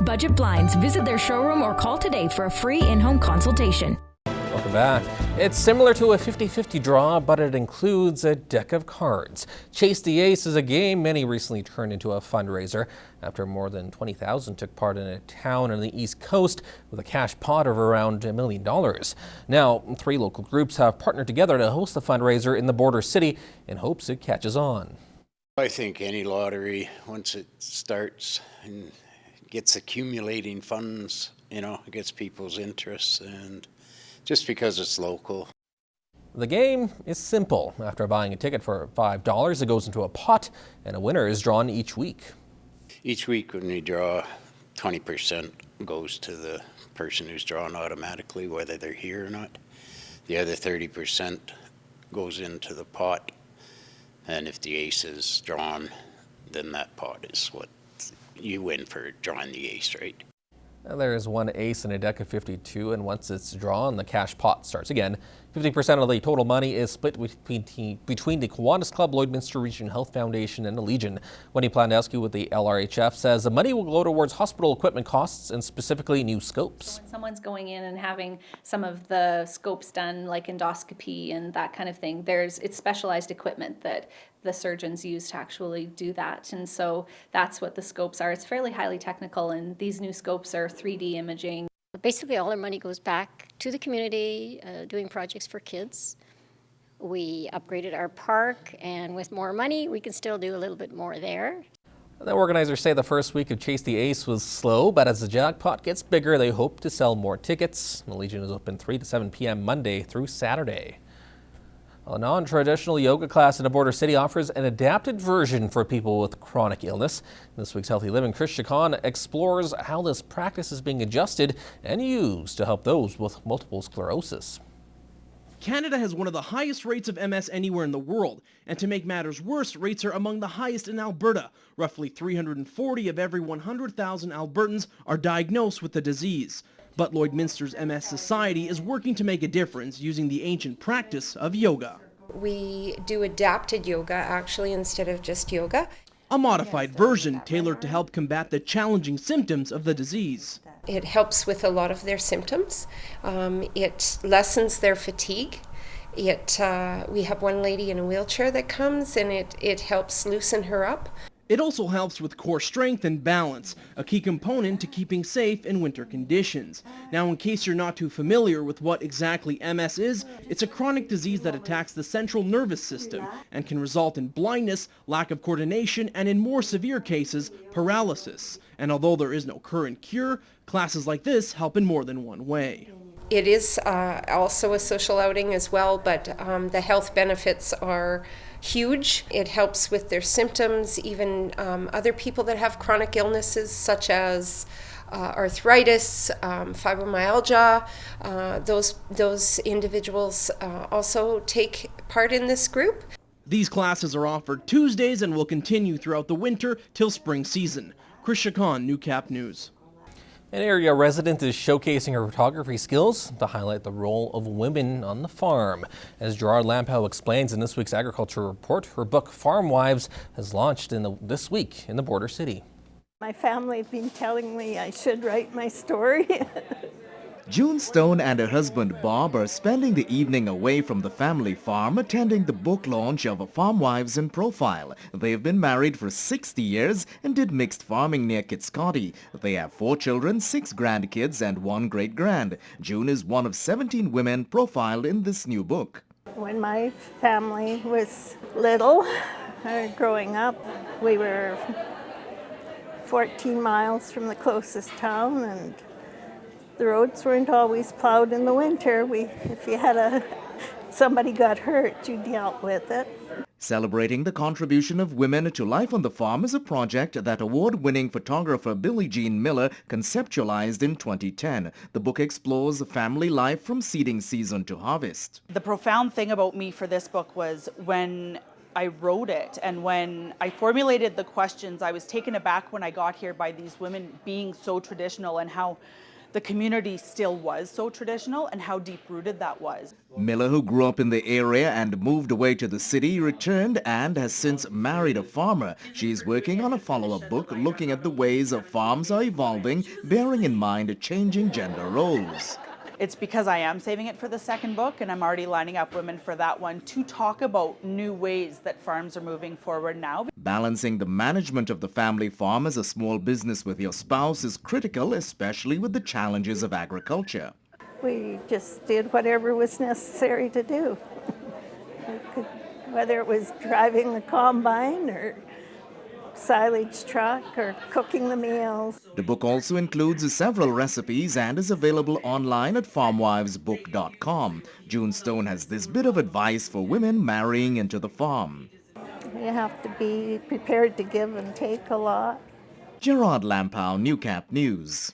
Budget Blinds. Visit their showroom or call today for a free in-home consultation. Welcome back. It's similar to a 50-50 draw, but it includes a deck of cards. Chase the Ace is a game many recently turned into a fundraiser after more than 20,000 took part in a town on the East Coast with a cash pot of around $1 million. Now, 3 local groups have partnered together to host the fundraiser in the border city in hopes it catches on. I think any lottery, once it starts and gets accumulating funds, it gets people's interest, and just because it's local. The game is simple. After buying a ticket for $5, it goes into a pot and a winner is drawn each week. Each week when we draw, 20% goes to the person who's drawn automatically, whether they're here or not. The other 30% goes into the pot, and if the ace is drawn, then that pot is what you win for drawing the ace, right? There is one ace in a deck of 52, and once it's drawn, the cash pot starts again. 50% of the total money is split between the Kiwanis Club, Lloydminster Region Health Foundation, and the Legion. Wendy Plandowski with the LRHF says the money will go towards hospital equipment costs and specifically new scopes. So when someone's going in and having some of the scopes done, like endoscopy and that kind of thing, it's specialized equipment that the surgeons use to actually do that. And so that's what the scopes are. It's fairly highly technical, and these new scopes are 3D imaging. Basically, all our money goes back to the community, doing projects for kids. We upgraded our park, and with more money, we can still do a little bit more there. The organizers say the first week of Chase the Ace was slow, but as the jackpot gets bigger, they hope to sell more tickets. The Legion is open 3 to 7 p.m. Monday through Saturday. A non-traditional yoga class in a border city offers an adapted version for people with chronic illness. This week's Healthy Living, Chris Chacon explores how this practice is being adjusted and used to help those with multiple sclerosis. Canada has one of the highest rates of MS anywhere in the world, and to make matters worse, rates are among the highest in Alberta. Roughly 340 of every 100,000 Albertans are diagnosed with the disease. But Lloydminster's MS Society is working to make a difference using the ancient practice of yoga. We do adapted yoga actually instead of just yoga. A modified version tailored to help combat the challenging symptoms of the disease. It helps with a lot of their symptoms. It lessens their fatigue. We have one lady in a wheelchair that comes, and it helps loosen her up. It also helps with core strength and balance, a key component to keeping safe in winter conditions. Now, in case you're not too familiar with what exactly MS is, it's a chronic disease that attacks the central nervous system and can result in blindness, lack of coordination, and in more severe cases, paralysis. And although there is no current cure, classes like this help in more than one way. It is also a social outing as well, but the health benefits are huge. It helps with their symptoms. Even other people that have chronic illnesses such as arthritis, fibromyalgia, those individuals also take part in this group. These classes are offered Tuesdays and will continue throughout the winter till spring season. Chris Chacon, Newcap News. An area resident is showcasing her photography skills to highlight the role of women on the farm. As Gerard Lampow explains in this week's Agriculture Report, her book Farmwives has launched this week in the border city. My family have been telling me I should write my story. June Stone and her husband Bob are spending the evening away from the family farm attending the book launch of Farmwives in Profile. They've been married for 60 years and did mixed farming near Kitscoty. They have 4 children, 6 grandkids and 1 great-grand. June is one of 17 women profiled in this new book. When my family was little, growing up, we were 14 miles from the closest town, and the roads weren't always plowed in the winter. If you had somebody got hurt, you dealt with it. Celebrating the contribution of women to life on the farm is a project that award-winning photographer Billie Jean Miller conceptualized in 2010. The book explores family life from seeding season to harvest. The profound thing about me for this book was when I wrote it and when I formulated the questions, I was taken aback when I got here by these women being so traditional and how the community still was so traditional and how deep-rooted that was. Miller, who grew up in the area and moved away to the city, returned and has since married a farmer. She is working on a follow-up book looking at the ways our farms are evolving, bearing in mind changing gender roles. It's because I am saving it for the second book, and I'm already lining up women for that one to talk about new ways that farms are moving forward now. Balancing the management of the family farm as a small business with your spouse is critical, especially with the challenges of agriculture. We just did whatever was necessary to do. Whether it was driving the combine or silage truck or cooking the meals. The book also includes several recipes and is available online at farmwivesbook.com. June Stone has this bit of advice for women marrying into the farm. You have to be prepared to give and take a lot. Gerard Lampow, Newcap News.